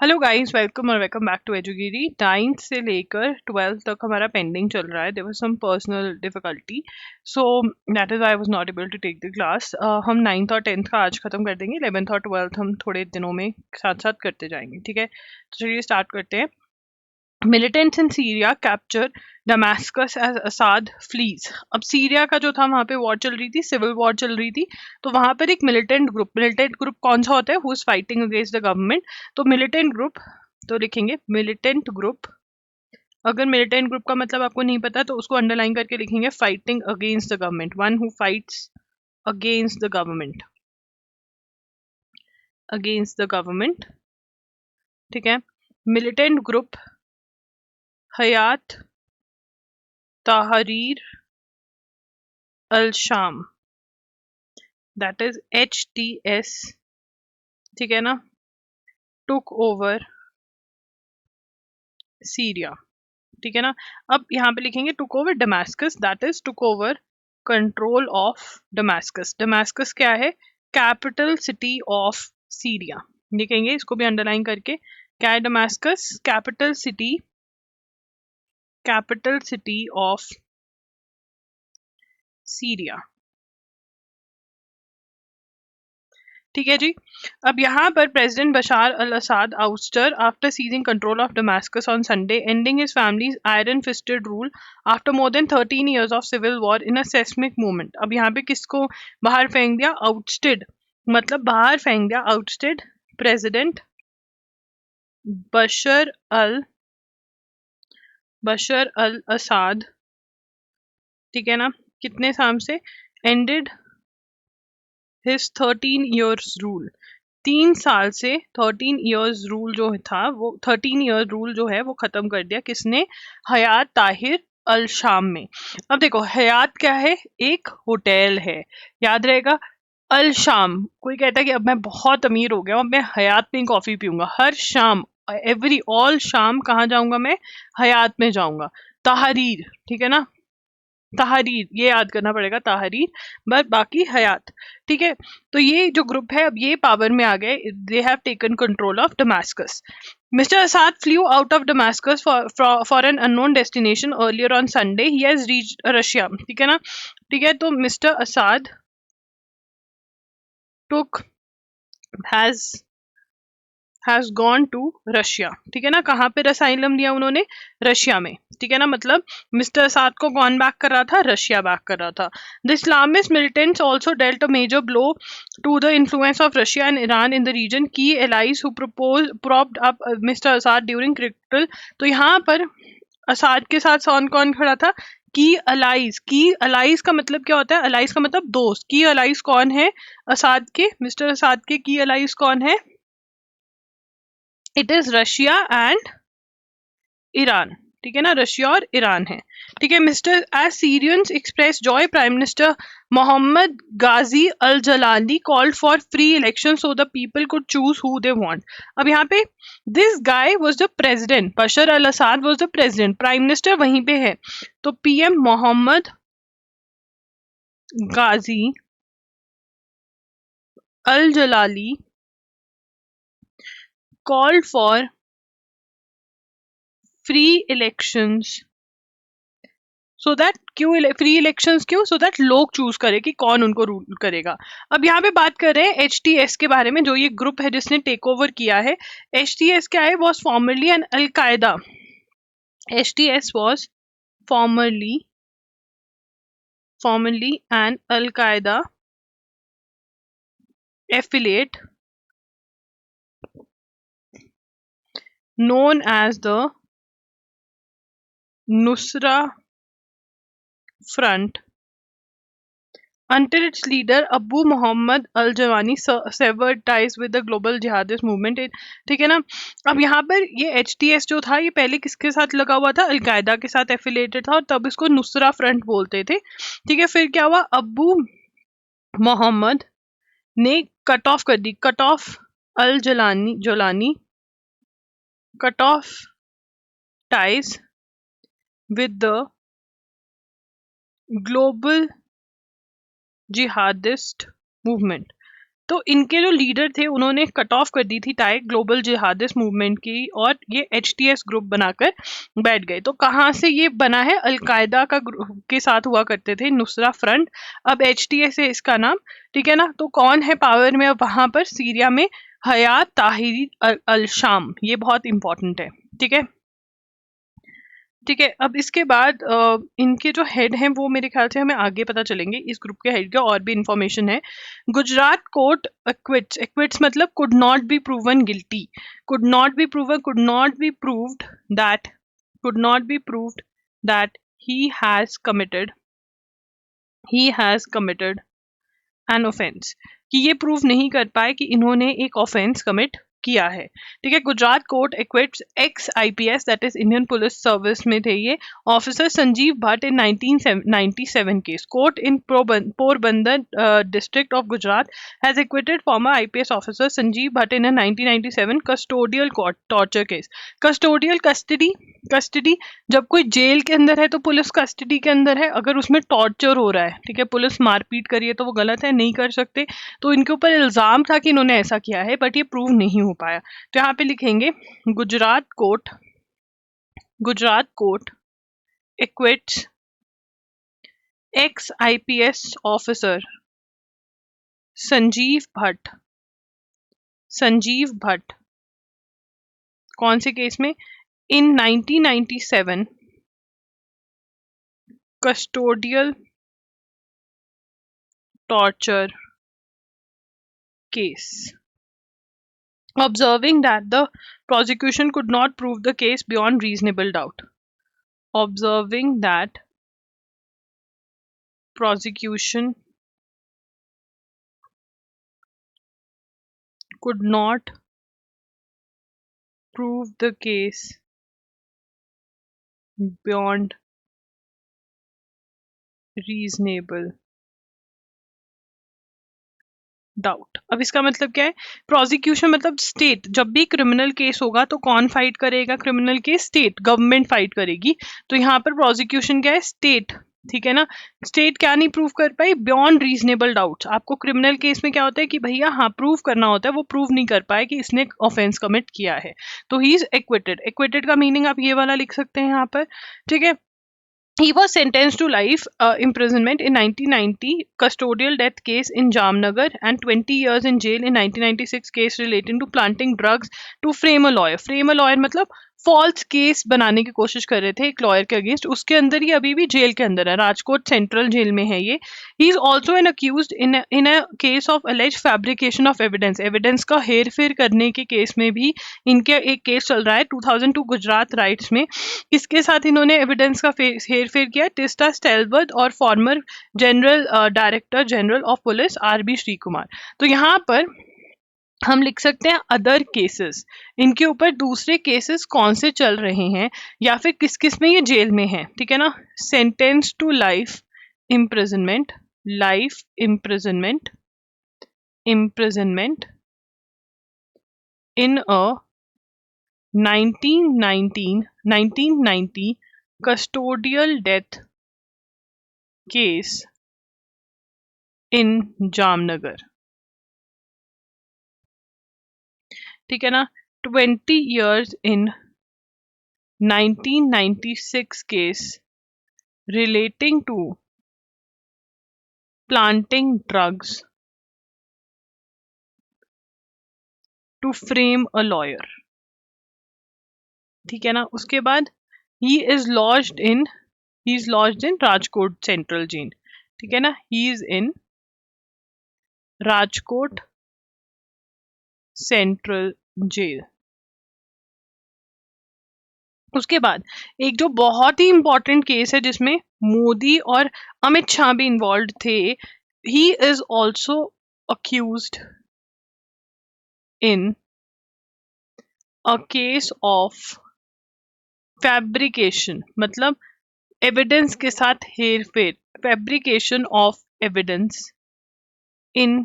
Hello guys, welcome back to एजुगिरी। 9th से लेकर 12th तक हमारा पेंडिंग चल रहा है। There was some personal difficulty, so that is I was not able to take the class. हम 9th और 10th का आज खत्म कर देंगे। 11th और 12th हम थोड़े दिनों में साथ साथ करते जाएंगे, ठीक है। तो चलिए स्टार्ट करते हैं। Militants in Syria capture Damascus as Assad flees. अब सीरिया का जो था वहां पे वॉर चल रही थी, सिविल वॉर चल रही थी। तो वहां पर एक मिलिटेंट ग्रुप कौन सा होता है, who is fighting against the government. तो मिलिटेंट ग्रुप, तो लिखेंगे मिलिटेंट ग्रुप। अगर मिलिटेंट ग्रुप का मतलब आपको नहीं पता तो उसको अंडरलाइन करके लिखेंगे fighting against the government, one who fights against the government, against the government, ठीक है। मिलिटेंट ग्रुप हयात तहरीर अल शाम, दैट इज HTS, ठीक है ना, टुक ओवर सीरिया, ठीक है ना। अब यहाँ पे लिखेंगे took over Damascus, that is took over control of Damascus. Damascus क्या है, कैपिटल सिटी ऑफ सीरिया। लिखेंगे इसको भी अंडरलाइन करके, क्या है Damascus, capital city of Syria, ठीक है जी। अब यहाँ पर president Bashar al Assad ousted after seizing control of Damascus on Sunday, ending his family's iron fisted rule after more than 13 years of civil war in a seismic movement. अब यहाँ पे किसको बाहर फेंक दिया, आउटस्टेड, मतलब बाहर फेंक दिया, आउटस्टेड प्रेसिडेंट बशर अल असाद, ठीक है ना। कितने साल से, एंडेड हिज 13 years रूल, 3 साल से 13 years रूल जो था वो 13 year रूल जो है वो खत्म कर दिया किसने, हयात ताहिर अल शाम में। अब देखो हयात क्या है, एक होटल है, याद रहेगा। अल शाम, कोई कहता है कि अब मैं बहुत अमीर हो गया हूँ, अब मैं हयात में कॉफी पीऊंगा हर शाम, ऑल शाम कहाँ जाऊंगा मैं, हयात में जाऊंगा। तहरीर, ठीक है ना, तहरीर ये याद करना पड़ेगा, तहरीर, बस बाकी हयात, ठीक है। तो ये जो ग्रुप है अब ये पावर में आ गए, they have taken control of Damascus. Mr. Assad flew out of Damascus for an unknown destination earlier on Sunday. He has reached Russia, ठीक है ना, ठीक है। तो Mr. Assad took has gone to Russia, ठीक है ना। कहाँ पे असाइलम लिया उन्होंने, रशिया में, ठीक है ना। मतलब मिस्टर असाद को कौन बैक कर रहा था, रशिया बैक कर रहा था। The Islamist militants also dealt a major blow to the influence of Russia and Iran in the region, key allies who propped up mister Assad during critical. तो यहाँ पर असाद के साथ कौन कौन खड़ा था, की अलाइज का मतलब क्या होता है, अलाइज का मतलब दोस्त। की अलाइज कौन है असाद के, मिस्टर असाद के की अलाइज कौन है, it is Russia and Iran, ठीक है ना, रशिया और ईरान है, ठीक है। Mister as Syrians express joy, prime minister Mohammed Ghazi al Jalali called for free election so the people could choose who they want. अब यहाँ पे this guy was the president, Bashar al Assad was the president, prime minister वहीं पे है, तो PM Mohammed Ghazi al Jalali called for free elections so that, क्यों free elections, क्यों, so that लोग चूज करे कि कौन उनको रूल करेगा। अब यहाँ पे बात कर रहे हैं HTS के बारे में, जो ये ग्रुप है जिसने टेक ओवर किया है। HTS क्या है, was formerly an al Qaeda, HTS was formerly an al Qaeda affiliate known as the Nusra Front until its leader Abu Muhammad al-Jawani severed ties with the global jihadist movement, ठीक है ना। अब यहाँ पर ये HTS जो था ये पहले किसके साथ लगा हुआ था, अलकायदा के साथ एफिलेटेड था, और तब इसको नुसरा फ्रंट बोलते थे, ठीक है। फिर क्या हुआ, अबू मोहम्मद ने कट ऑफ कर दी, cut off al Jolani cut off ties with the global jihadist movement, तो इनके जो लीडर थे उन्होंने कट ऑफ कर दी थी टाई ग्लोबल जिहादिस्ट मूवमेंट की, और ये HTS ग्रुप बनाकर बैठ गए। तो कहाँ से ये बना है? अलकायदा का के साथ हुआ करते थे, नुसरा फ्रंट, अब HTS है इसका नाम, ठीक है ना। तो कौन है पावर में अब वहां पर? सीरिया में हयात ताहिरी अल शाम, ये बहुत इंपॉर्टेंट है, ठीक है। ठीक है, अब इसके बाद इनके जो हेड हैं वो मेरे ख्याल से हमें आगे पता चलेंगे, इस ग्रुप के हेड के और भी इंफॉर्मेशन है। गुजरात कोर्ट एक्विट्स, एक्विट्स मतलब could not be proven guilty, could not be proven, could not be proved that, could not be proved that he has committed, he has committed an offence, कि ये prove नहीं कर पाए कि इन्होंने एक ऑफेंस कमिट किया है, ठीक है। Gujarat court acquits ex IPS, that is Indian police service में थे ये, officer Sanjiv Bhatt in 1997 case. Court in Porbandar district of Gujarat has acquitted former IPS officer Sanjiv Bhatt in 1997 custodial torture case. Custodial custody, custody जब कोई जेल के अंदर है तो पुलिस कस्टडी के अंदर है, अगर उसमें टॉर्चर हो रहा है, ठीक है, पुलिस मारपीट करी है तो वो गलत है, नहीं कर सकते। तो इनके ऊपर इल्जाम था कि इन्होंने ऐसा किया है, बट ये प्रूव नहीं हो पाया। तो यहाँ पे लिखेंगे Gujarat court, Gujarat court acquits ex IPS officer Sanjiv Bhatt, Sanjiv Bhatt, कौन से केस में? In 1997 custodial torture case, observing that the prosecution could not prove the case beyond reasonable doubt, observing that prosecution could not prove the case beyond reasonable doubt. अब इसका मतलब क्या है? Prosecution मतलब state, जब भी क्रिमिनल केस होगा तो कौन फाइट करेगा criminal case? State, government fight करेगी। तो यहाँ पर प्रोसिक्यूशन क्या है? स्टेट, ठीक है ना। स्टेट क्या नहीं प्रूव कर पाई? Beyond reasonable doubt. आपको क्रिमिनल केस में क्या होता है कि भैया हाँ प्रूव करना होता है, वो प्रूव नहीं कर पाए कि इसने ऑफेंस कमिट किया है, तो ही इज एक्विटेड। एक्विटेड का मीनिंग आप ये वाला लिख सकते हैं यहाँ पर, ठीक है। He was sentenced to life imprisonment in 1990 custodial death case in Jamnagar and 20 years in jail in 1996 case relating to planting drugs to frame a lawyer. Frame a lawyer मतलब फॉल्स केस बनाने की कोशिश कर रहे थे एक lawyer के against, उसके अंदर ही अभी भी जेल के अंदर है, राजकोट सेंट्रल जेल में है ये। He is also an accused in a case of allege fabrication of evidence, evidence का हेर फेर करने के केस में भी इनके एक केस चल रहा है 2002 गुजरात राइट्स में। किसके साथ इन्होंने एविडेंस का हेर फेर किया? टिस्टा स्टेलवर्थ और former general director general of police RB Shri Kumar. तो यहाँ पर हम लिख सकते हैं अदर केसेस, इनके ऊपर दूसरे केसेस कौन से चल रहे हैं या फिर किस किस में ये जेल में है, ठीक है ना। Sentence to life imprisonment, life imprisonment, imprisonment in a 1990 custodial death case in Jamnagar, ठीक है ना। 20 years in 1996 case relating to planting drugs to frame a lawyer, ठीक है ना। उसके बाद he is lodged in Rajkot central jail, ठीक है ना। he is in Rajkot central jail. उसके बाद एक जो बहुत ही इंपॉर्टेंट केस है जिसमें मोदी और अमित शाह भी इन्वॉल्व थे, he is also accused in a case of fabrication, मतलब एविडेंस के साथ हेर फेर, fabrication of evidence in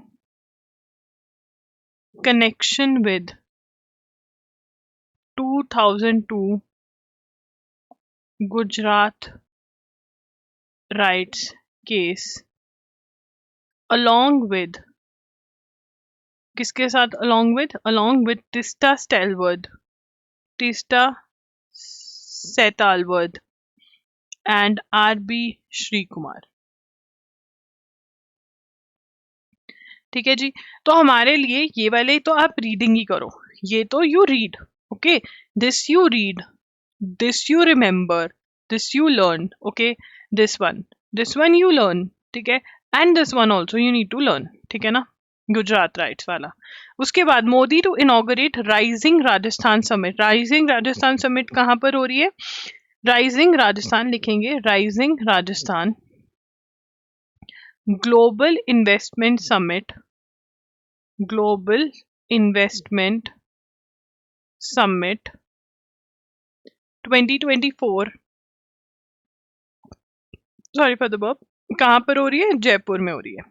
connection with 2002 Gujarat rights case along with किसके साथ along with Tista Setalvad and R.B. Shri Kumar. ठीक है जी, तो हमारे लिए ये वाले तो आप रीडिंग ही करो, ये तो you read, okay, this you read, this you remember, this you learn, okay, this one you learn, ठीक है, and this one also you need to learn, ठीक है ना, गुजरात राइट्स वाला। उसके बाद Modi to inaugurate rising Rajasthan summit. Rising Rajasthan summit कहाँ पर हो रही है? राइजिंग राजस्थान लिखेंगे, rising Rajasthan global investment summit, global investment summit 2024, sorry for the verb, कहाँ पर हो रही है? जयपुर में हो रही है,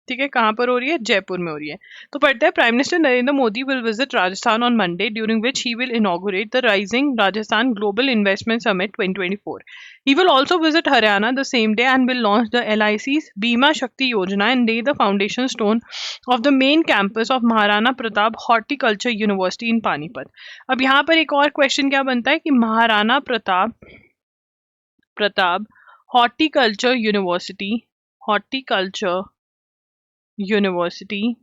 ठीक है, कहाँ पर हो रही है? जयपुर में हो रही है। तो पढ़ते हैं, prime minister Narendra Modi will visit Rajasthan on Monday during which he will inaugurate the rising Rajasthan global investment summit 2024. He will also visit Haryana the same day and will launch the LIC's Bima Shakti Yojana and lay the foundation stone of the main campus of Maharana Pratap Horticulture University in Panipat. अब यहाँ पर एक और question क्या बनता है कि Maharana Pratap horticulture university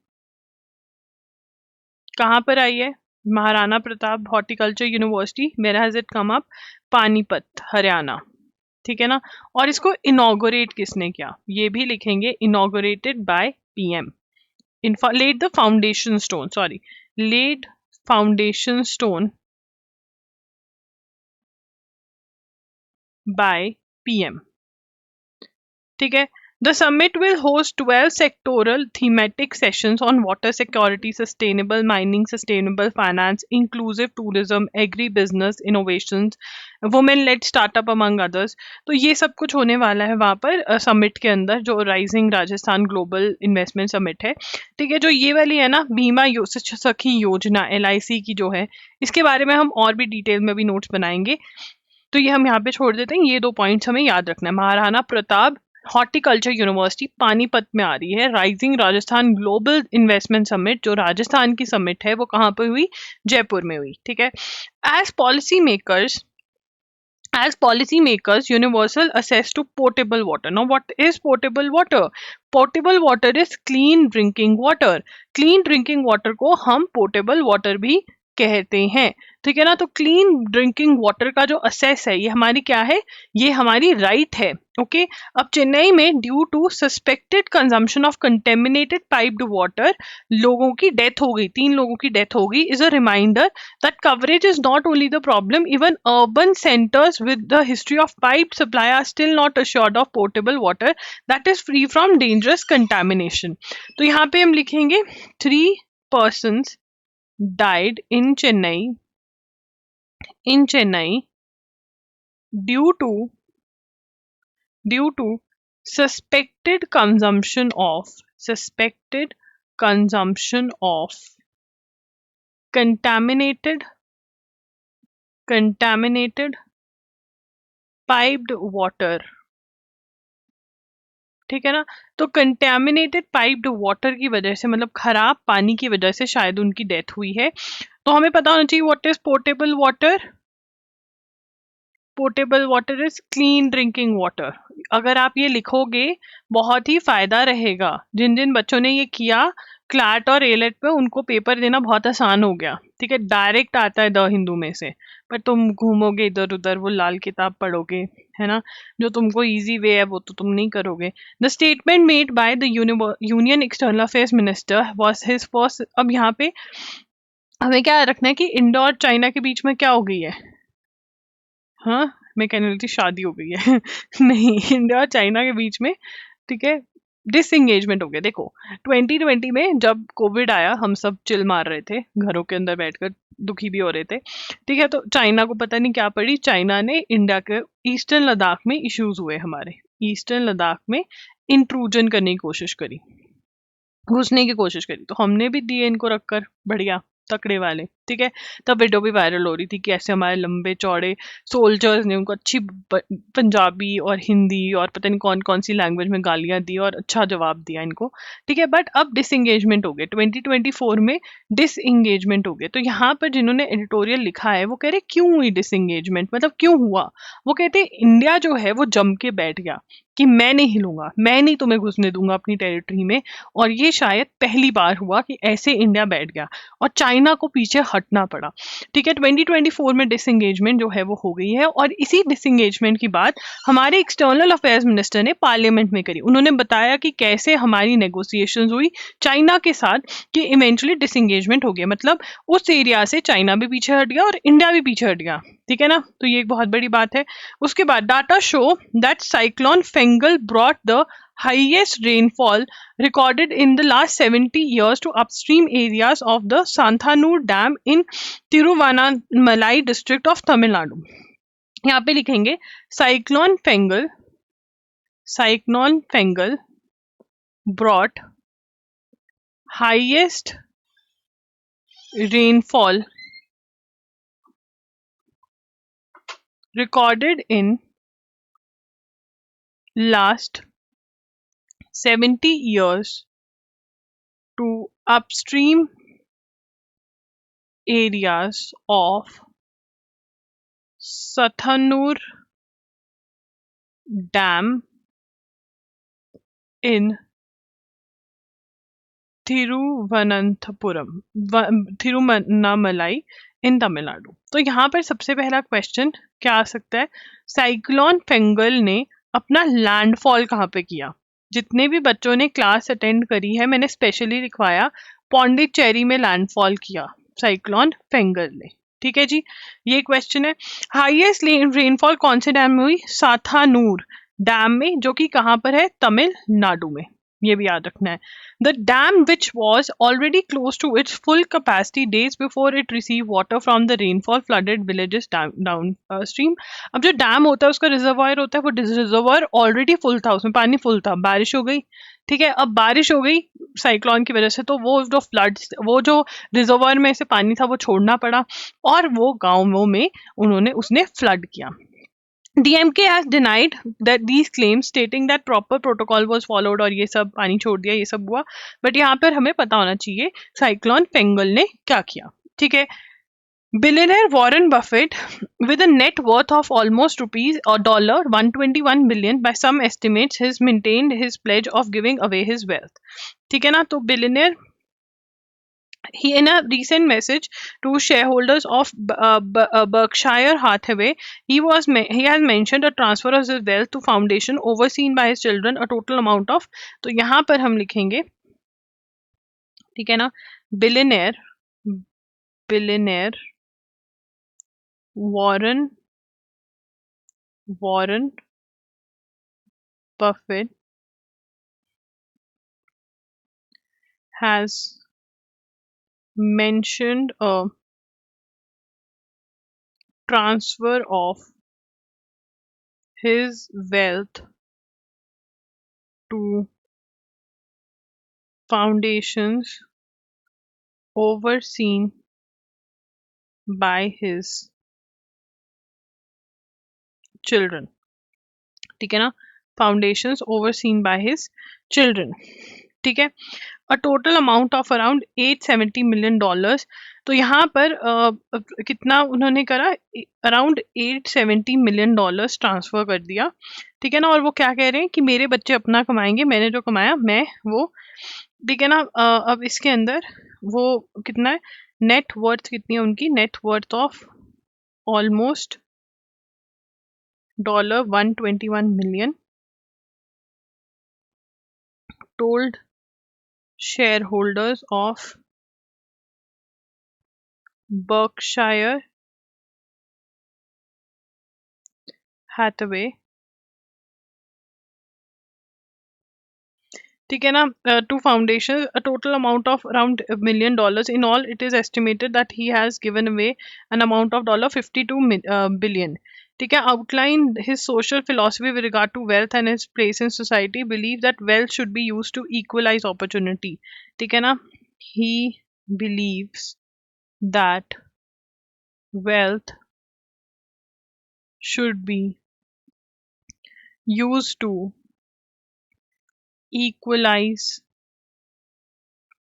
कहाँ पर आई है? Maharana Pratap horticulture university, where has it come up? Panipat, Haryana, ठीक है ना। और इसको इनॉग्रेट किसने किया? ये भी लिखेंगे, inaugurated by PM. Laid the foundation stone, sorry, laid foundation stone by PM, ठीक है। The summit will host 12 sectoral thematic sessions on water security, sustainable mining, sustainable finance, inclusive tourism, agri-business innovations, women-led startup among others. तो ये सब कुछ होने वाला है वहाँ पर समिट के अंदर, जो rising Rajasthan global investment summit है, ठीक है। जो ये वाली है ना बीमा सखी योजना LIC की जो है, इसके बारे में हम और भी डिटेल में भी नोट्स बनाएंगे, तो ये हम यहाँ पे छोड़ देते हैं। ये 2 पॉइंट्स हमें याद रखना है। महाराणा प्रताप हॉर्टिकल्चर यूनिवर्सिटी पानीपत में आ रही है। Rising Rajasthan global investment summit, जो राजस्थान की समिट है, वो कहाँ पर हुई? जयपुर में हुई, ठीक है। As policy makers universal access to potable water. Now what is potable water? Potable water is clean drinking water. Clean drinking water को हम potable water भी कहते हैं, ठीक है ना। तो क्लीन ड्रिंकिंग वाटर का जो असेस है, ये हमारी क्या है? ये हमारी राइट है, ओके। अब चेन्नई में due to suspected consumption of contaminated piped water लोगों की डेथ हो गई, 3 लोगों की डेथ हो गई। Is a reminder that coverage is not only the problem, even urban centres with the history of pipe supply are still not assured of portable water that is free from dangerous contamination. तो यहाँ पे हम लिखेंगे 3 persons died in Chennai due to suspected consumption of contaminated piped water, ठीक है ना। तो contaminated piped water की वजह से, मतलब खराब पानी की वजह से शायद उनकी डेथ हुई है। तो हमें पता होना चाहिए what is portable water. Portable water is clean drinking water. अगर आप ये लिखोगे बहुत ही फायदा रहेगा। जिन जिन बच्चों ने ये किया क्लैट और एलेट पे, उनको पेपर देना बहुत आसान हो गया, ठीक है। डायरेक्ट आता है द हिंदू में से, पर तुम घूमोगे इधर उधर, वो लाल किताब पढ़ोगे, है ना। जो तुमको इजी वे है वो तो तुम नहीं करोगे। The statement made by the union external affairs minister was his first. अब यहाँ पे हमें क्या रखना है कि इंडिया और चाइना के बीच में क्या हो गई है? हाँ, मैं कहने लगी थी शादी हो गई है नहीं, इंडिया और चाइना के बीच में, ठीक है, डिसएंगेजमेंट हो गया। देखो 2020 में जब कोविड आया, हम सब चिल मार रहे थे घरों के अंदर बैठकर, दुखी भी हो रहे थे, ठीक है। तो चाइना को पता नहीं क्या पड़ी, चाइना ने इंडिया के ईस्टर्न लद्दाख में इश्यूज हुए, हमारे ईस्टर्न लद्दाख में इंट्रूजन करने की कोशिश करी, घुसने की कोशिश करी, तो हमने भी दिए इनको रखकर, बढ़िया, तकड़े वाले, ठीक है। तब वीडियो भी वायरल हो रही थी कि ऐसे हमारे लंबे चौड़े सोल्जर्स ने उनको अच्छी पंजाबी और हिंदी और पता नहीं कौन कौन सी लैंग्वेज में गालियां दी और अच्छा जवाब दिया इनको, ठीक है। बट अब डिसंगेजमेंट हो गए 2024 में, डिसंगेजमेंट हो गए। तो यहाँ पर जिन्होंने एडिटोरियल लिखा है वो कह रहे क्यों हुई डिसंगेजमेंट, मतलब क्यों हुआ। वो कहते इंडिया जो है वो जम के बैठ गया कि मैं नहीं हिलूंगा, मैं नहीं तुम्हें घुसने दूंगा अपनी टेरिटरी में। और ये शायद पहली बार हुआ कि ऐसे इंडिया बैठ गया और चाइना को पीछे हटना पड़ा, ठीक है। 2024 में डिसंगेजमेंट जो है वो हो गई है। और इसी डिसंगेजमेंट की बात हमारे एक्सटर्नल अफेयर्स मिनिस्टर ने पार्लियामेंट में करी। उन्होंने बताया कि कैसे हमारी नेगोशिएशंस हुई चाइना के साथ कि इवेंचुअली डिसंगेजमेंट हो गया, मतलब उस एरिया से चाइना भी पीछे हट गया और इंडिया भी पीछे हट गया, ठीक है ना। तो ये एक बहुत बड़ी बात है। उसके बाद data show that cyclone Fengal brought the highest rainfall recorded in the last 70 years to upstream areas of the Santhanur Dam in Tiruvannamalai district of Tamil Nadu. यहाँ पे लिखेंगे cyclone Fengal brought highest rainfall recorded in last 70 years to upstream areas of Sathanur Dam in Thiruvananthapuram इन तमिलनाडु। तो यहाँ पर सबसे पहला question क्या आ सकता है, साइक्लोन फेंगल ने अपना लैंडफॉल कहाँ पे किया। जितने भी बच्चों ने क्लास अटेंड करी है मैंने स्पेशली लिखवाया पौंडीचेरी में लैंडफॉल किया साइक्लोन फेंगल ने, ठीक है जी। ये क्वेश्चन है। हाईएस्ट रेनफॉल कौन से डैम में हुई, साथानूर डैम में, जो कि कहाँ पर है, तमिलनाडु में, ये भी याद रखना है। The dam, which was already close to its full capacity days before it received water from the rainfall, flooded villages downstream. अब जो डैम होता है उसका रिजर्वायर होता है, वो रिजर्वायर ऑलरेडी फुल था, उसमें पानी फुल था, बारिश हो गई, ठीक है। अब बारिश हो गई साइक्लोन की वजह से, तो वो जो फ्लड्स, वो जो रिजर्वायर में से पानी था वो छोड़ना पड़ा और वो गाँवों में उसने फ्लड किया। DMK has denied that these claims, stating that proper protocol was followed और ये सब पानी छोड़ दिया, ये सब हुआ। बट यहाँ पर हमें पता होना चाहिए साइक्लोन फेंगल ने क्या किया, ठीक है। Billionaire Warren Buffett, with a net worth of almost rupees or $121 billion by some estimates, has maintained his pledge of giving away his wealth, ठीक है ना। तो billionaire, he, in a recent message to shareholders of Berkshire Hathaway, he has mentioned a transfer of his wealth to foundation overseen by his children, a total amount of, तो यहाँ पर हम लिखेंगे, ठीक है ना, billionaire Warren Buffett has mentioned a transfer of his wealth to foundations overseen by his children, ठीक है ना, foundations overseen by his children, ठीक है। a total amount of around $870 million। तो यहाँ पर कितना उन्होंने करा, अराउंड $870 million ट्रांसफर कर दिया, ठीक है ना। और वो क्या कह रहे हैं कि मेरे बच्चे अपना कमाएंगे, मैंने जो कमाया मैं वो, ठीक है ना। अब इसके अंदर वो कितना है, नेट वर्थ कितनी है उनकी, net worth of almost $121 million told shareholders of Berkshire Hathaway, ठीक है ना, to foundation a total amount of around $1 million. In all, it is estimated that he has given away an amount of $52 billion. ठीक है, outlined his social philosophy with regard to wealth and his place in society. Believe that wealth should be used to equalize opportunity. ठीक है ना, he believes that wealth should be used to equalize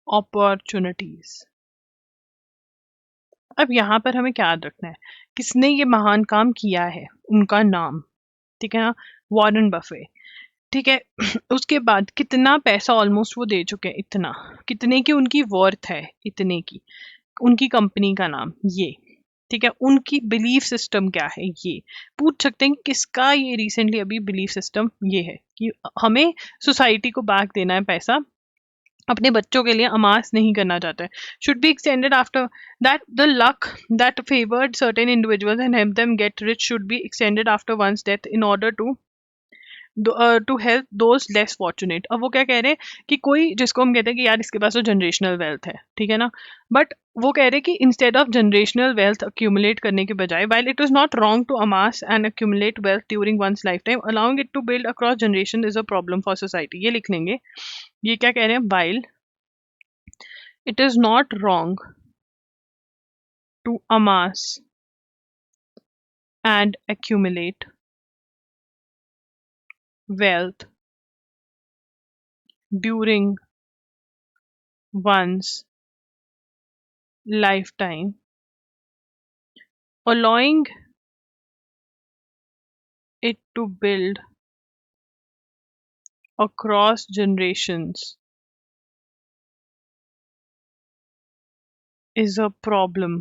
opportunities. अब यहाँ पर हमें क्या याद रखना है, किसने ये महान काम किया है, उनका नाम, ठीक है ना, वॉरेन बफे, ठीक है। उसके बाद कितना पैसा ऑलमोस्ट वो दे चुके हैं, इतना, कितने की उनकी वर्थ है, इतने की, उनकी कंपनी का नाम ये, ठीक है, उनकी बिलीफ सिस्टम क्या है, ये पूछ सकते हैं कि किसका ये रिसेंटली अभी बिलीफ सिस्टम ये है कि हमें सोसाइटी को बैक देना है पैसा, अपने बच्चों के लिए अमास नहीं करना चाहते हैं, should be extended after that, the luck that favoured certain individuals and help them get rich should be extended after one's death in order to help those less fortunate. अब वो क्या कह रहे हैं कि कोई जिसको हम कहते हैं कि यार इसके पास तो जनरेशनल वेल्थ है, ठीक है ना, बट वो कह रहे हैं कि instead of generational wealth accumulate करने के बजाय, while it is not wrong to amass and accumulate wealth during one's lifetime, allowing it to build across generation is a problem for society. ये लिख लेंगे, ये क्या कह रहे हैं, while it is not wrong to amass and accumulate wealth during one's lifetime, allowing it to build across generations is a problem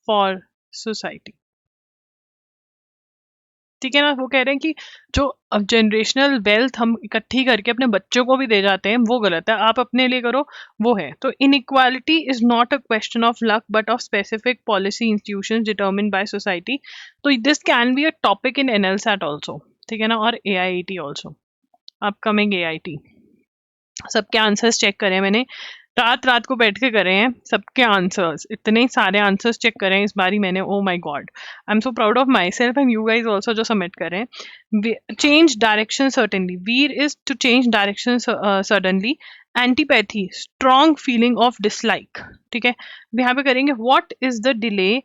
for society। ठीक है ना, वो कह रहे हैं कि जो अब जनरेशनल वेल्थ हम इकट्ठी करके अपने बच्चों को भी दे जाते हैं वो गलत है, आप अपने लिए करो वो है। तो inequality is not a question of luck but of specific policy institutions determined by society. तो this can be a topic in NLSAT also, ठीक है ना, और एआईटी आल्सो, अपकमिंग एआईटी। सबके आंसर्स चेक करें मैंने, रात रात को बैठ के करे हैं सबके आंसर्स, इतने सारे आंसर्स चेक करें इस बारी मैंने, oh my God, I am so proud of myself and you guys also जो सबमिट करें। Change direction certainly, veer is to change direction suddenly, antipathy strong feeling of dislike, ठीक है। यहाँ पे करेंगे what is the delay,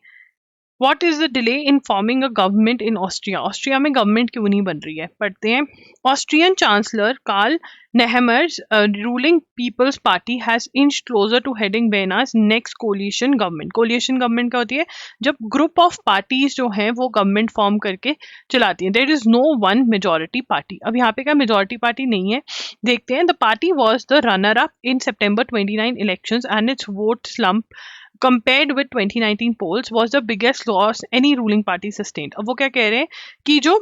What is the delay in forming a government in Austria? Austria में government क्यों नहीं बन रही है, पढ़ते हैं। Austrian chancellor Karl Nehammer's ruling People's Party has inched closer to heading Vienna's next coalition government. Coalition government क्या होती है, जब ग्रुप ऑफ पार्टीज जो हैं वो गवर्नमेंट फॉर्म करके चलाती हैं। There is no one majority party. अब यहाँ पे क्या मेजोरिटी पार्टी नहीं है, देखते हैं। The party was the runner up in September 29 elections and its vote slump compared with 2019 polls was the biggest loss any ruling party sustained। अब वो क्या कह रहे हैं कि जो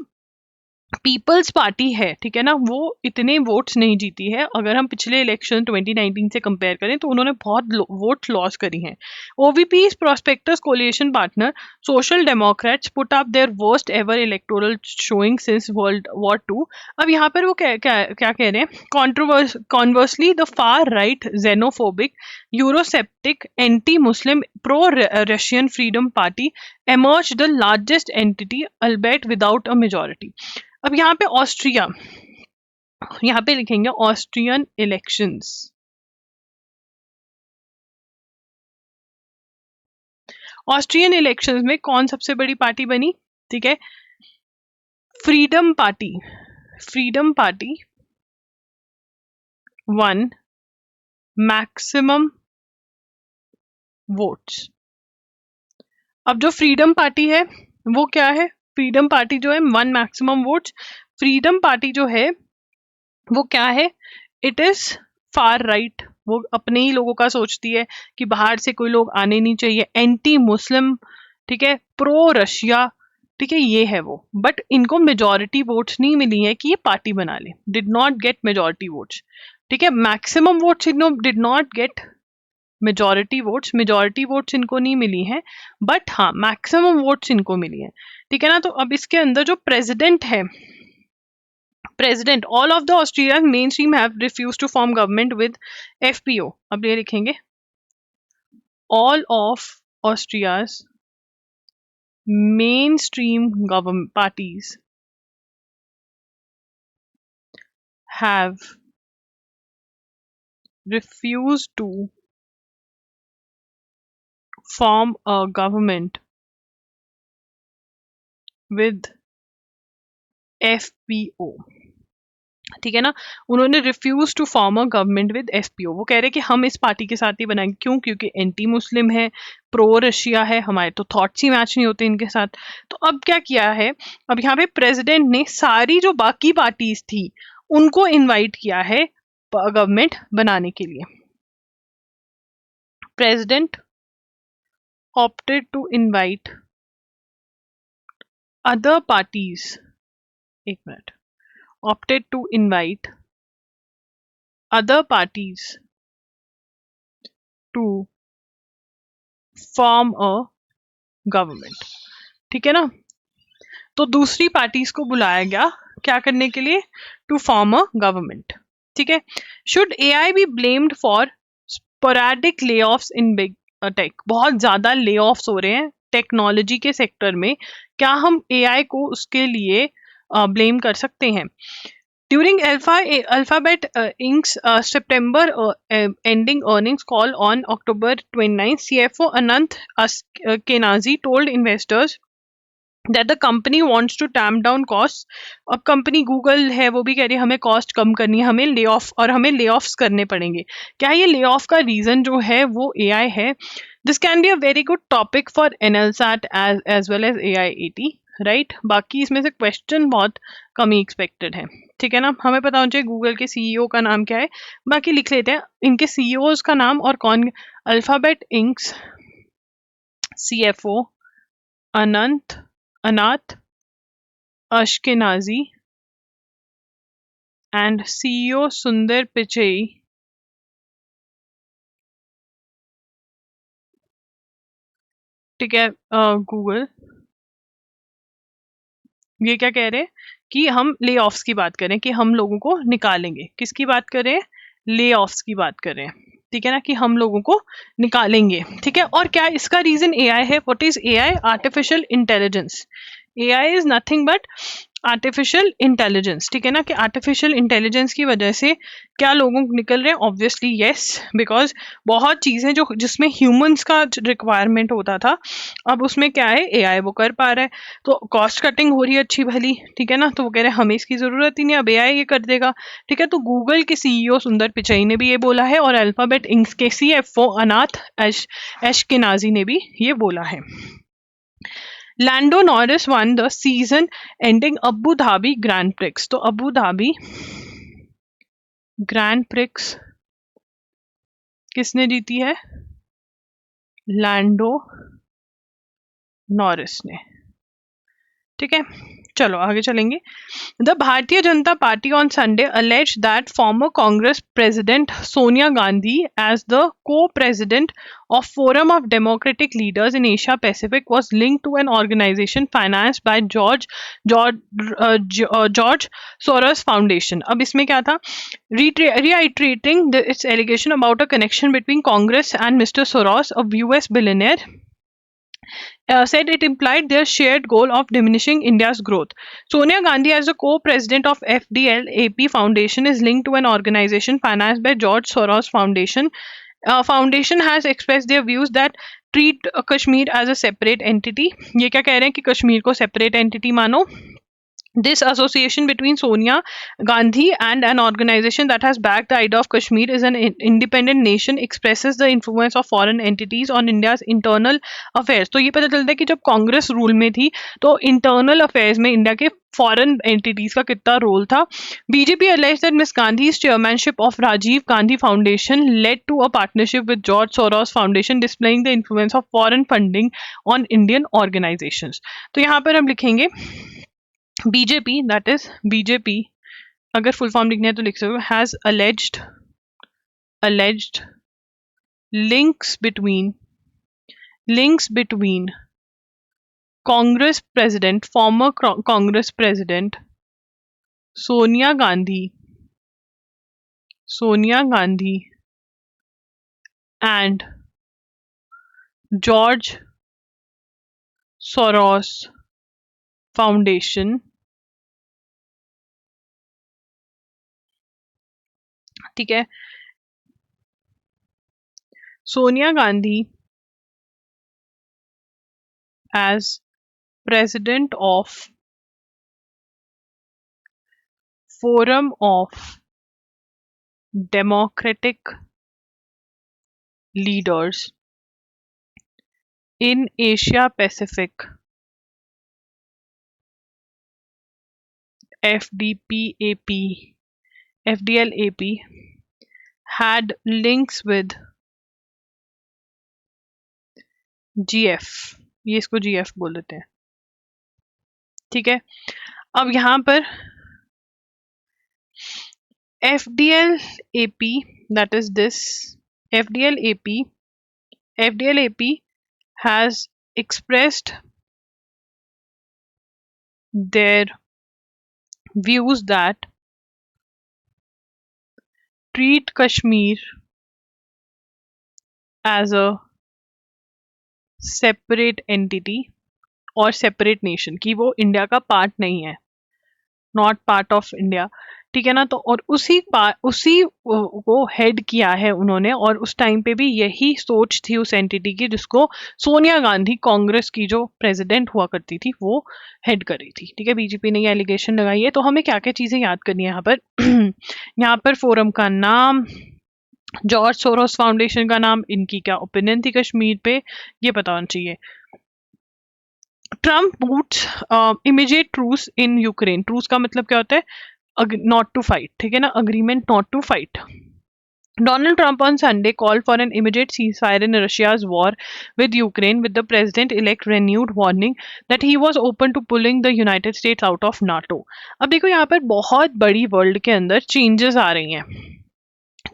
पीपल्स पार्टी है, ठीक है ना, वो इतने वोट्स नहीं जीती है, अगर हम पिछले इलेक्शन 2019 से कंपेयर करें तो उन्होंने बहुत वोट लॉस करी हैं। ओवीपी's prospectus coalition partner social democrats put up their worst ever electoral showing since World War II। अब यहाँ पर वो क्या कह रहे हैं, conversely the far right xenophobic eurosceptic anti-muslim pro-Russian freedom party emerged the largest entity albeit without a majority। अब यहाँ पे ऑस्ट्रिया, यहाँ पे लिखेंगे ऑस्ट्रियन इलेक्शंस। ऑस्ट्रियन इलेक्शंस में कौन सबसे बड़ी पार्टी बनी, ठीक है, freedom party. Freedom party one maximum votes. अब जो फ्रीडम पार्टी है वो क्या है, फ्रीडम पार्टी जो है one maximum votes. Freedom party जो है वो क्या है, इट इज फार राइट, वो अपने ही लोगों का सोचती है कि बाहर से कोई लोग आने नहीं चाहिए, एंटी मुस्लिम, ठीक है, प्रो रशिया, ठीक है, ये है वो। बट इनको मेजोरिटी वोट्स नहीं मिली है कि ये पार्टी बना ले, did not gate majority votes, ठीक है, मैक्सिमम वोट्स इनको did not gate majority votes, majority votes इनको नहीं मिली हैं, बट हाँ मैक्सिमम वोट्स इनको मिली हैं, ठीक है ना। तो अब इसके अंदर जो प्रेसिडेंट है, President, all of the Austria's mainstream have refused to form government with FPO। अब ये लिखेंगे all of Austria's mainstream government parties have refuse to form a government with FPO। ठीक है ना, उन्होंने refuse to form a government with FPO. वो कह रहे कि हम इस पार्टी के साथ ही बनाएंगे, क्यों? क्योंकि एंटी मुस्लिम है, प्रो रशिया है, हमारे तो थॉट्स ही मैच नहीं होते इनके साथ। तो अब क्या किया है, अब यहाँ पे प्रेसिडेंट ने सारी जो बाकी पार्टीज थी उनको इनवाइट किया है गवर्नमेंट बनाने के लिए। President opted to invite other parties, एक minute, opted to invite other parties to form a government। ठीक है ना, तो दूसरी पार्टीज को बुलाया गया क्या करने के लिए, टू फॉर्म अ गवर्नमेंट। ठीक है, should AI be blamed for sporadic layoffs in big tech. बहुत ज्यादा लेऑफ्स हो रहे हैं टेक्नोलॉजी के सेक्टर में, क्या हम एआई को उसके लिए ब्लेम कर सकते हैं? During Alphabet Inc.'s September ending earnings call on October 29, CFO Anant Kenazi told investors that the company wants to tamp down costs। अब कंपनी गूगल है वो भी कह रही है हमें कॉस्ट कम करनी है, हमें ले ऑफ और हमें ले ऑफ्स करने पड़ेंगे। क्या ये ले ऑफ का रीजन जो है वो एआई है? This can be a very good topic for NLSAT as well as AIAT, right. बाकी इसमें से क्वेश्चन बहुत कम ही एक्सपेक्टेड है। ठीक है ना, हमें पता होना चाहिए गूगल के सीईओ का नाम क्या है, बाकी लिख लेते हैं इनके सीईओज का नाम और कौन। अल्फाबेट इंक्स सीएफओ अनाथ Ashkenazi and CEO Sundar Pichai। ठीक है, गूगल ये क्या कह रहे हैं कि हम ले ऑफ्स की बात करें, कि हम लोगों को निकालेंगे। किसकी बात करें? ले ऑफ्स की बात करें। ठीक है ना, कि हम लोगों को निकालेंगे। ठीक है, और क्या इसका रीजन एआई है? What is AI? Artificial intelligence. AI is nothing but artificial intelligence. ठीक है ना, कि आर्टिफिशियल इंटेलिजेंस की वजह से क्या लोगों को निकल रहे हैं? ऑब्वियसली यस, बिकॉज बहुत चीजें जो जिसमें ह्यूमंस का रिक्वायरमेंट होता था, अब उसमें क्या है, एआई वो कर पा रहा है। तो कॉस्ट कटिंग हो रही है अच्छी भली। ठीक है ना, तो वो कह रहे हैं हमें इसकी जरूरत ही नहीं, अब एआई ये कर देगा। ठीक है, तो गूगल के सीईओ सुंदर पिचाई ने भी ये बोला है और अल्फाबेट इंक के सीएफओ अनाथ एशकेनाजी ने भी ये बोला है। Lando Norris won the season ending Abu Dhabi grand prix. तो अबू धाबी ग्रैंड प्रिक्स किसने जीती है? लैंडो नॉरिस ने। ठीक है, चलो आगे चलेंगे। The Bharatiya Janata party on Sunday alleged that former Congress President Sonia Gandhi, as the co-president of Forum of Democratic Leaders in Asia Pacific, was linked to an organization financed by George Soros Foundation। अब इसमें क्या था? Reiterating its allegation about a connection between Congress and Mr. Soros, a US billionaire, said it implied their shared goal of diminishing India's growth. Sonia Gandhi, as the co-president of FDL-AP Foundation, is linked to an organization financed by George Soros Foundation. Foundation has expressed their views that treat Kashmir as a separate entity। ये क्या कह रहे हैं कि कश्मीर को separate entity मानो। This association between Sonia Gandhi and an organization that has backed the idea of Kashmir is an independent nation expresses the influence of foreign entities on India's internal affairs। तो ये पता चलता है कि जब Congress rule में थी तो इंटरनल अफेयर्स में इंडिया के फॉरेन एंटिटीज का कितना रोल था। BJP alleged that Ms. Gandhi's chairmanship of Rajiv Gandhi Foundation led to a partnership with George Soros Foundation, displaying the influence of foreign funding on Indian organizations। तो यहाँ पर हम लिखेंगे BJP, that is BJP, अगर full form लिखना है तो लिख सकते हो, has alleged links between former Congress President Sonia Gandhi and George Soros Foundation। ठीक है, Sonia Gandhi as president of Forum of Democratic Leaders in Asia Pacific FDPAP FDLAP had links with GF, ये इसको GF बोल देते हैं, ठीक है। अब यहाँ पर FDLAP, that is this FDLAP has expressed their views that treat Kashmir as a separate entity और separate nation, कि वो इंडिया का पार्ट नहीं है, नॉट पार्ट ऑफ इंडिया, ठीक है ना। तो और उसी को हेड किया है उन्होंने, और उस टाइम पे भी यही सोच थी उस एंटिटी की जिसको सोनिया गांधी, कांग्रेस की जो प्रेसिडेंट हुआ करती थी, वो हेड कर रही थी, ठीक है। बीजेपी ने ये एलिगेशन लगाई है। तो हमें क्या क्या चीजें याद करनी है यहाँ पर यहाँ पर फोरम का नाम, जॉर्ज सोरोस फाउंडेशन का नाम, इनकी क्या ओपिनियन थी कश्मीर पे, ये पता होना चाहिए। Trump puts immediate truce in Ukraine, truce का मतलब क्या होता है, नॉट टू फाइट, ठीक है ना, agreement not to fight. Donald Trump on Sunday called for an immediate ceasefire in Russia's war with Ukraine, with the president-elect renewed warning that he was open to pulling the United States out of NATO. अब देखो यहाँ पर बहुत बड़ी world के अंदर changes आ रही हैं,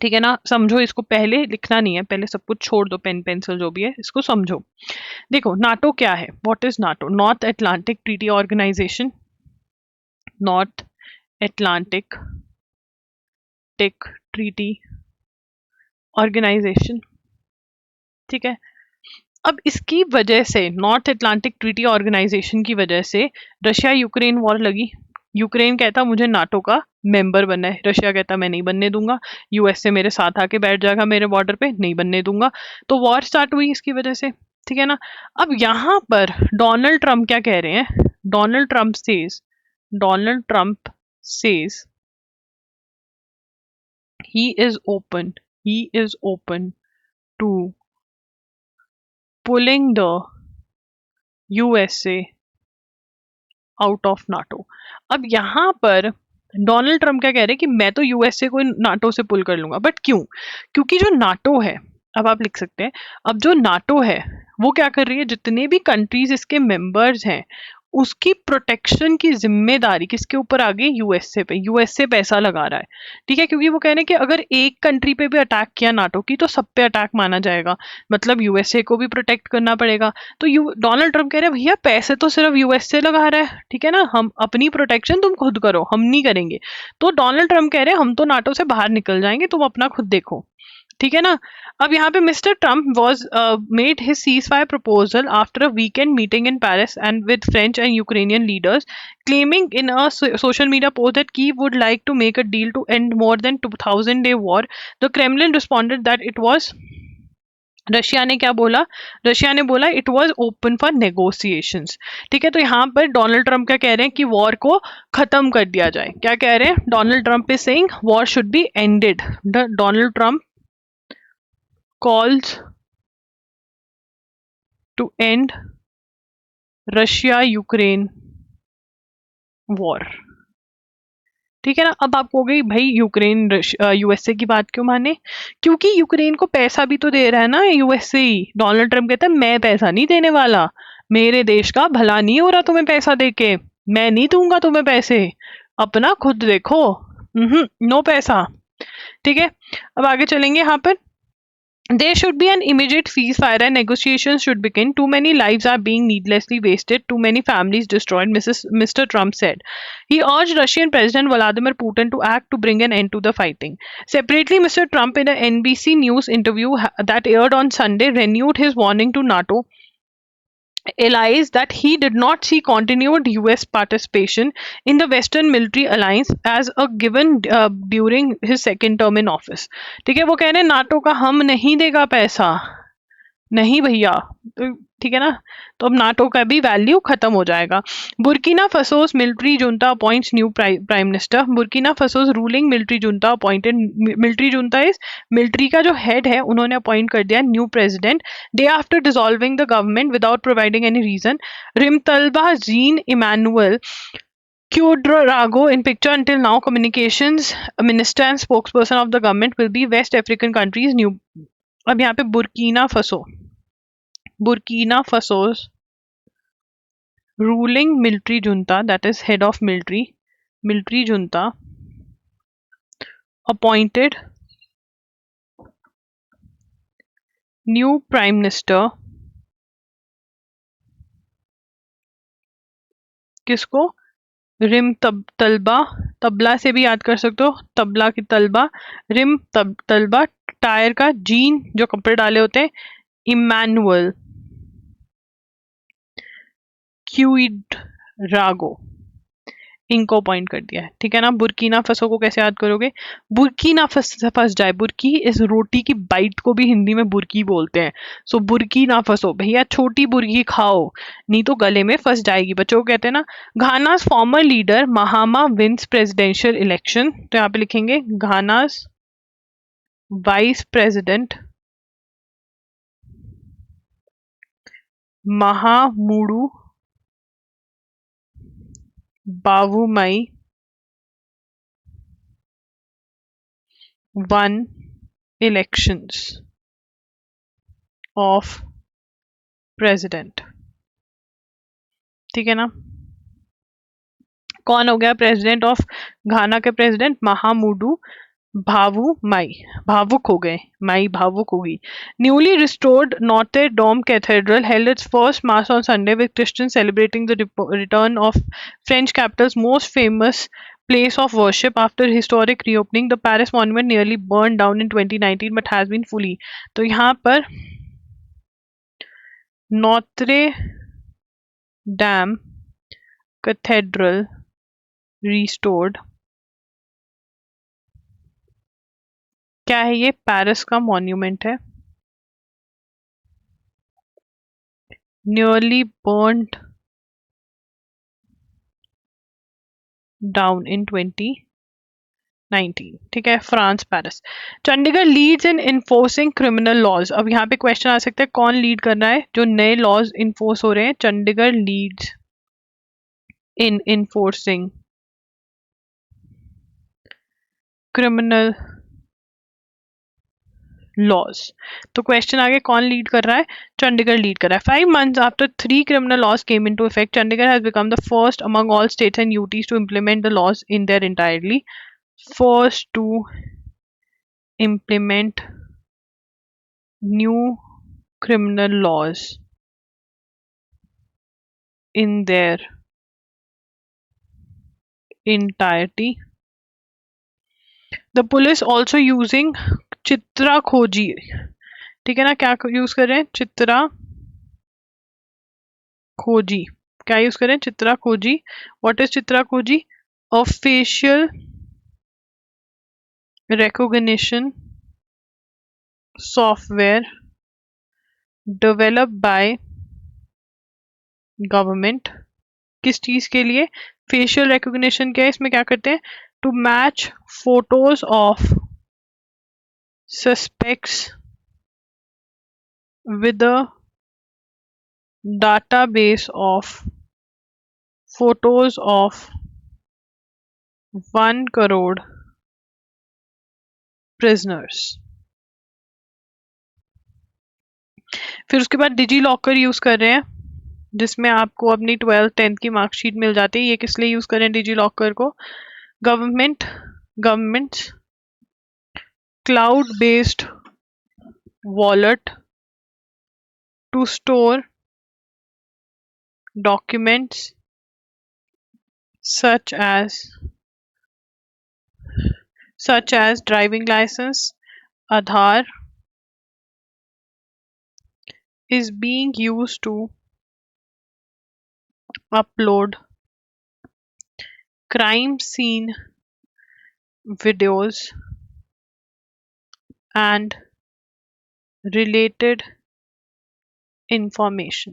ठीक है ना, समझो इसको, पहले लिखना नहीं है, पहले सब कुछ छोड़ दो, पेन पेंसिल जो भी है, इसको समझो। देखो नाटो क्या है, what is NATO, North Atlantic Treaty Organization, North Atlantic Treaty Organization, ठीक है। अब इसकी वजह से, नॉर्थ अटलांटिक ट्रीटी ऑर्गेनाइजेशन की वजह से रशिया यूक्रेन वॉर लगी। यूक्रेन कहता मुझे नाटो का मेंबर बनना है, रशिया कहता मैं नहीं बनने दूंगा, यूएसए मेरे साथ आके बैठ जाएगा मेरे बॉर्डर पे, नहीं बनने दूंगा, तो वॉर स्टार्ट हुई इसकी वजह से, ठीक है ना। अब यहाँ पर डोनाल्ड ट्रम्प क्या कह रहे हैं, Donald Trump says he is open to pulling the USA out of NATO. अब यहाँ पर डोनाल्ड ट्रम्प क्या कह रहे हैं कि मैं तो यूएसए को नाटो से पुल कर लूंगा, बट क्यों, क्योंकि जो नाटो है, अब आप लिख सकते हैं, अब जो नाटो है वो क्या कर रही है, जितने भी कंट्रीज इसके मेंबर्स हैं उसकी प्रोटेक्शन की जिम्मेदारी किसके ऊपर आ गई, यूएसए पे, यूएसए पैसा लगा रहा है, ठीक है। क्योंकि वो कह रहे हैं कि अगर एक कंट्री पे भी अटैक किया नाटो की तो सब पे अटैक माना जाएगा, मतलब यूएसए को भी प्रोटेक्ट करना पड़ेगा। तो डोनाल्ड ट्रम्प कह रहे हैं भैया पैसे तो सिर्फ यूएसए लगा रहा है, ठीक है ना, हम अपनी प्रोटेक्शन तुम खुद करो, हम नहीं करेंगे। तो डोनाल्ड ट्रम्प कह रहे हैं हम तो नाटो से बाहर निकल जाएंगे, तुम अपना खुद देखो, ठीक है ना। अब यहाँ पे mister Trump was made his ceasefire proposal after a weekend meeting in Paris and with French and Ukrainian leaders, claiming in a social media post that Kyiv would like to make a deal to end more than 2000-day war. The Kremlin responded that it was, Russia ने क्या बोला, Russia ने बोला it was open for negotiations, ठीक है। तो यहाँ पर डोनाल्ड ट्रम्प क्या कह रहे हैं कि वॉर को खत्म कर दिया जाए, क्या कह रहे हैं, Donald Trump is saying war should be ended. Donald Trump calls to end Russia-Ukraine war, ठीक है ना। अब आप कहोगे भाई यूक्रेन यूएसए की बात क्यों माने, क्योंकि यूक्रेन को पैसा भी तो दे रहा है ना यूएसए ही। डोनाल्ड ट्रम्प कहता है मैं पैसा नहीं देने वाला, मेरे देश का भला नहीं हो रहा तुम्हें पैसा देके, मैं नहीं दूंगा तुम्हें पैसे, अपना खुद देखो, नो पैसा, ठीक है। अब आगे चलेंगे यहाँ पर, there should be an immediate ceasefire and negotiations should begin. Too many lives are being needlessly wasted. Too many families destroyed, Mr. Trump said. He urged Russian President Vladimir Putin to act to bring an end to the fighting. Separately, Mr. Trump, in an NBC News interview that aired on Sunday, renewed his warning to NATO allies that he did not see continued US participation in the Western military alliance as a given during his second term in office. ठीक है, वो कह रहे हैं NATO का हम नहीं देगा पैसा, नहीं भैया, तो ठीक है ना, तो अब नाटो का भी वैल्यू खत्म हो जाएगा। Burkina Faso's military junta appoints new prime minister. Burkina Faso's ruling military junta appointed, military junta is military का जो हेड है उन्होंने अपॉइंट कर दिया new president day after dissolving the government without providing any reason. Rimtalba Jean Emmanuel Cuadrago in picture until now communications minister and spokesperson of the government will be West African countries new। अब यहाँ पे Burkina फसो's ruling military junta, that is head of military junta, appointed new prime minister, किसको, rim तलबा, तबला से भी याद कर सकते हो, तबला की तलबा, रिम तलबा, टायर का जीन जो कपड़े डाले होते हैं, इमैनुअल क्यूइड्रागो, इनको अपॉइंट कर दिया है। ठीक है ना। बुर्किना फसो को कैसे याद करोगे, बुर्किना फंस जाए, बुर्की इस रोटी की बाइट को भी हिंदी में बुर्की बोलते हैं। सो बुर्किना फसो, भैया छोटी बुर्की खाओ नहीं तो गले में फंस जाएगी, बच्चों को कहते हैं ना। Ghana's former leader Mahama wins presidential election, तो यहाँ पे लिखेंगे Ghana's vice president Mahamudu Bawumia won elections of president। ठीक है ना। कौन हो गया प्रेसिडेंट ऑफ घाना के प्रेसिडेंट, महामुडू भावु माई, भावुक हो गए, माई भावुक होगी। न्यूली रिस्टोर्ड नॉर्थे Dame cathedral held its first mass on Sunday with Christian celebrating the return of French capital's most famous place of worship after historic reopening। The Paris monument nearly burned down in 2019 but has been fully, तो यहाँ पर नॉत्रे dam cathedral restored, क्या है ये, Paris का monument है, nearly burned down in 2019। ठीक है, France Paris. Chandigarh leads in enforcing criminal laws. अब यहाँ पे क्वेश्चन आ सकता है कौन लीड कर रहा है, जो नए लॉज इन्फोर्स हो रहे हैं, Chandigarh leads in enforcing criminal laws. तो क्वेश्चन आगे कौन लीड कर रहा है, चंडीगढ़ लीड कर रहा है। 5 months after 3 criminal laws came into effect, Chandigarh has become the first among all states and UTs to implement the laws in their entirety, first to implement new criminal laws in their entirety। The police also using Chitra खोजी, ठीक है ना, क्या use कर रहे हैं, चित्रा खोजी, क्या यूज करें, चित्रा खोजी। What is Chitra Khoji, a facial recognition software developed by government. किस चीज के लिए, फेशियल रिकॉग्निशन क्या है, इसमें क्या करते हैं, to match photos of suspects with the database of photos of 1 crore prisoners। फिर उसके बाद डिजी लॉकर यूज कर रहे हैं, जिसमें आपको अपनी 12th 10th की मार्कशीट मिल जाती है। ये किस लिए यूज करें डिजी लॉकर को, government cloud based wallet to store documents such as driving license, Aadhaar is being used to upload crime scene videos and related information.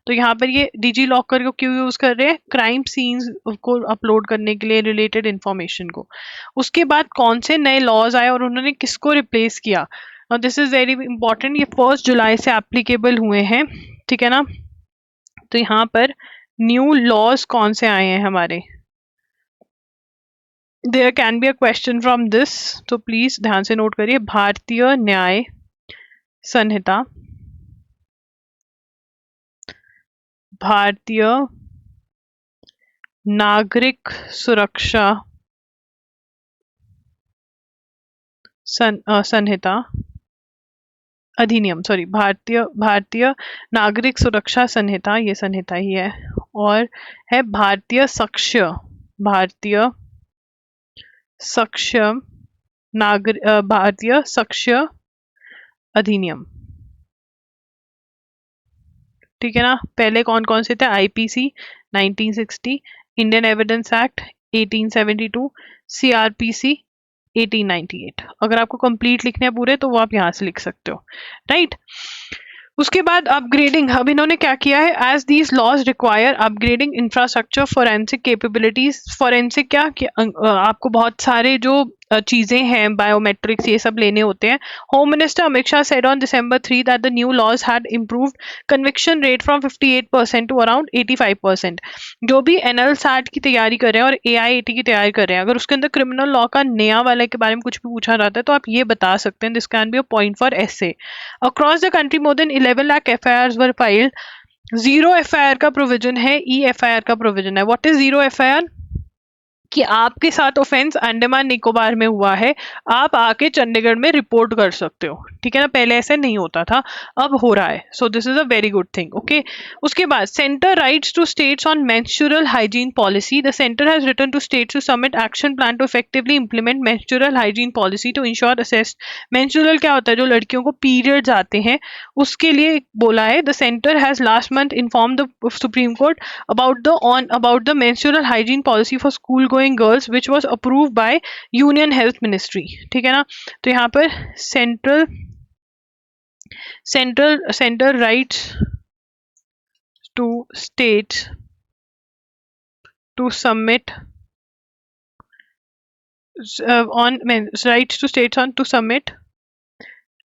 तो यहाँ पर ये डिजी लॉकर को क्यों यूज कर रहे हैं? क्राइम सीन्स को अपलोड करने के लिए, रिलेटेड इंफॉर्मेशन को। उसके बाद कौन से नए लॉज आए और उन्होंने किसको रिप्लेस किया? This is very important. ये 1 जुलाई से एप्लीकेबल हुए हैं, ठीक है ना। तो यहाँ पर न्यू लॉज कौन से आए हैं हमारे? There can be a question from this, तो प्लीज ध्यान से नोट करिए। भारतीय न्याय संहिता, भारतीय नागरिक सुरक्षा संहिता अधिनियम, सॉरी, भारतीय नागरिक सुरक्षा संहिता, ये संहिता ही है। और है भारतीय साक्ष्य अधिनियम, ठीक है ना। पहले कौन कौन से थे? IPC 1960, Indian evidence act 1872, CrPC 1898। अगर आपको कंप्लीट लिखने हैं पूरे तो वो आप यहाँ से लिख सकते हो, राइट। उसके बाद अपग्रेडिंग। अब इन्होंने क्या किया है? As these laws require upgrading infrastructure forensic capabilities. Forensic क्या कि आपको बहुत सारे जो चीजें हैं, बायोमेट्रिक्स, ये सब लेने होते हैं। Home minister Amit Shah said on December 3 that the new laws had improved conviction rate from 58% to around 85%। जो भी NL-SAT की तैयारी कर रहे हैं और AIAT की तैयारी कर रहे हैं, अगर उसके अंदर क्रिमिनल लॉ का नया वाले के बारे में कुछ भी पूछा जाता है तो आप ये बता सकते हैं। This can be a point for essay। Across the country more than 11 lakh FIRs were filed। Zero FIR का प्रोविजन है, EFIR का प्रोविजन है। What is zero FIR? कि आपके साथ ऑफेंस अंडमान निकोबार में हुआ है, आप आके चंडीगढ़ में रिपोर्ट कर सकते हो, ठीक है ना। पहले ऐसे नहीं होता था, अब हो रहा है। So this is a very good thing, okay. उसके बाद centre writes to states on menstrual hygiene policy. The centre has written to states to submit action plan to effectively implement menstrual hygiene policy to ensure access. Menstrual क्या होता है? जो लड़कियों को periods आते हैं, उसके लिए बोला है। The centre has last month inform the supreme court about the menstrual hygiene policy for school going girls which was approved by Union Health Ministry, ठीक है ना। तो यहाँ पर centre writes to states to submit to submit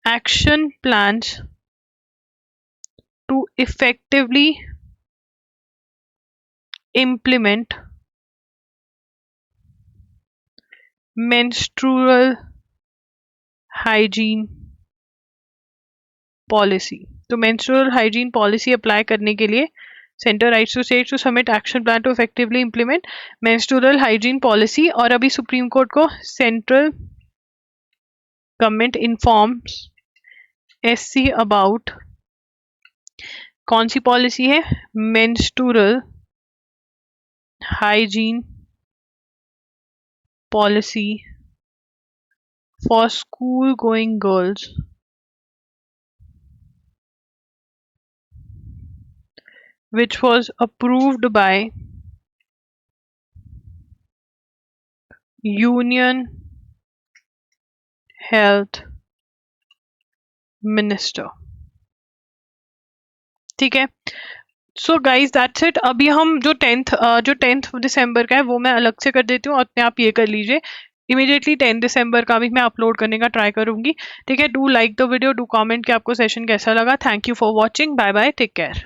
action plans to effectively implement menstrual hygiene policy। तो menstrual hygiene policy apply करने के लिए centre writes to states to submit action plan to effectively implement menstrual hygiene policy. और अभी Supreme Court को central government informs SC about कौन सी policy है? Menstrual hygiene policy for school going girls which was approved by Union Health Minister, ठीक है। So guys that's it. अभी हम जो 10th दिसंबर का है वो मैं अलग से कर देती हूँ, अपने आप ये कर लीजिए। इमीडिएटली 10 दिसंबर का भी मैं अपलोड करने का ट्राई करूंगी, ठीक है। Do like the video, do comment कि आपको सेशन कैसा लगा। Thank you for watching, bye bye, take care.